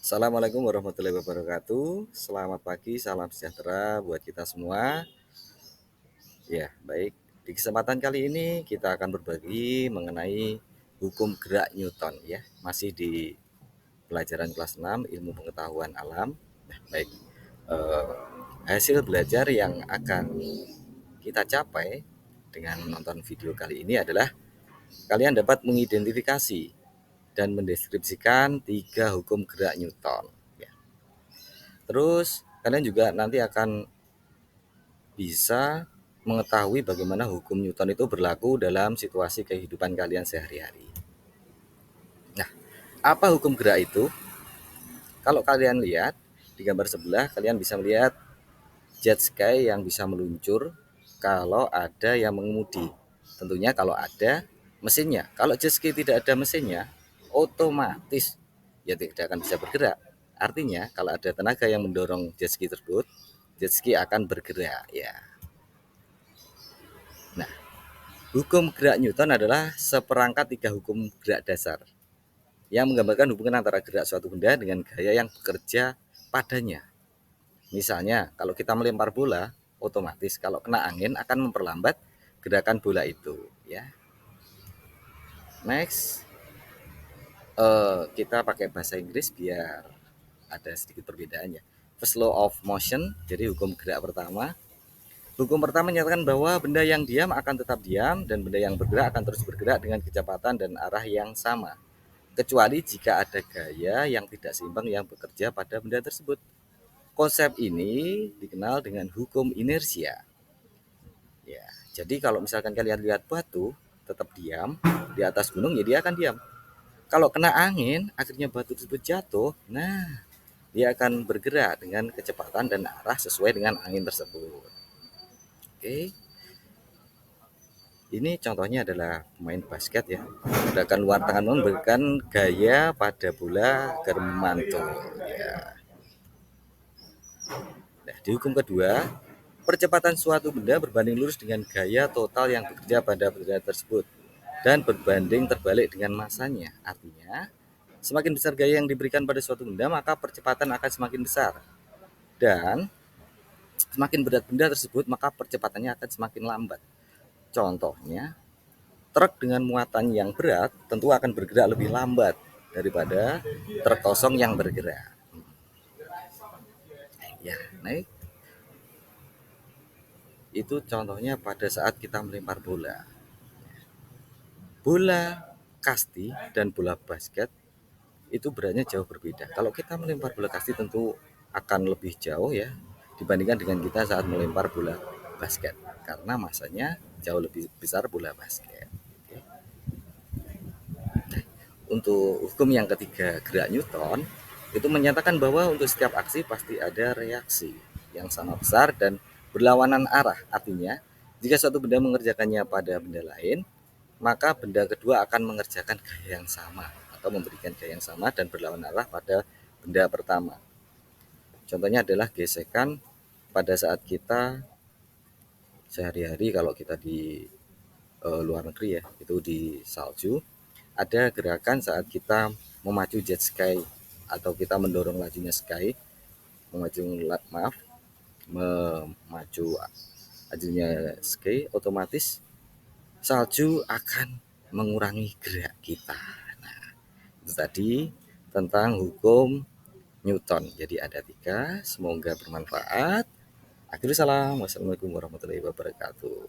Assalamualaikum warahmatullahi wabarakatuh. Selamat pagi, salam sejahtera buat kita semua. Ya, baik. Di kesempatan kali ini kita akan berbagi mengenai hukum gerak Newton ya. Masih di pelajaran kelas 6 ilmu pengetahuan alam. Nah, baik. Eh, Hasil belajar yang akan kita capai dengan menonton video kali ini adalah kalian dapat mengidentifikasi dan mendeskripsikan 3 hukum gerak Newton. Ya. Terus kalian juga nanti akan bisa mengetahui bagaimana hukum Newton itu berlaku dalam situasi kehidupan kalian sehari-hari. Nah, apa hukum gerak itu? Kalau kalian lihat di gambar sebelah, kalian bisa melihat jet ski yang bisa meluncur kalau ada yang mengemudi. Tentunya kalau ada mesinnya. Kalau jet ski tidak ada mesinnya, otomatis ya tidak akan bisa bergerak. Artinya kalau ada tenaga yang mendorong jet ski tersebut, jet ski akan bergerak ya. Nah, hukum gerak Newton adalah seperangkat 3 hukum gerak dasar yang menggambarkan hubungan antara gerak suatu benda dengan gaya yang bekerja padanya. Misalnya, kalau kita melempar bola, otomatis kalau kena angin akan memperlambat gerakan bola itu. Ya, next, kita pakai bahasa Inggris biar ada sedikit perbedaannya. First law of motion, jadi hukum gerak pertama. Hukum pertama menyatakan bahwa benda yang diam akan tetap diam dan benda yang bergerak akan terus bergerak dengan kecepatan dan arah yang sama, kecuali jika ada gaya yang tidak seimbang yang bekerja pada benda tersebut. Konsep ini dikenal dengan hukum inersia. Ya, jadi kalau misalkan kalian lihat batu tetap diam di atas gunung, ya dia akan diam. Kalau kena angin, akhirnya batu tersebut jatuh. Nah, dia akan bergerak dengan kecepatan dan arah sesuai dengan angin tersebut. Oke. Ini contohnya adalah pemain basket ya. Gerakan luar tangan memberikan gaya pada bola agar memantul. Ya. Nah, di hukum kedua, percepatan suatu benda berbanding lurus dengan gaya total yang bekerja pada benda tersebut dan berbanding terbalik dengan masanya. Artinya, semakin besar gaya yang diberikan pada suatu benda, maka percepatan akan semakin besar. Dan semakin berat benda tersebut, maka percepatannya akan semakin lambat. Contohnya, truk dengan muatan yang berat tentu akan bergerak lebih lambat daripada truk kosong yang bergerak. Ya, naik. Itu contohnya pada saat kita melempar bola. Bola kasti dan bola basket itu beratnya jauh berbeda. Kalau kita melempar bola kasti tentu akan lebih jauh ya dibandingkan dengan kita saat melempar bola basket karena masanya jauh lebih besar bola basket. Untuk hukum yang ketiga gerak Newton itu menyatakan bahwa untuk setiap aksi pasti ada reaksi yang sama besar dan berlawanan arah. Artinya, jika suatu benda mengerjakannya pada benda lain, maka benda kedua akan mengerjakan gaya yang sama atau memberikan gaya yang sama dan berlawanan arah pada benda pertama. Contohnya adalah gesekan pada saat kita sehari-hari kalau kita di luar negeri ya, itu di salju. Ada gerakan saat kita memacu jet ski atau kita mendorong lajunya ski, memacu lajunya ski, otomatis salju akan mengurangi gerak kita. Nah, itu tadi tentang hukum Newton. Jadi ada 3, semoga bermanfaat. Akhirul salam, wassalamualaikum warahmatullahi wabarakatuh.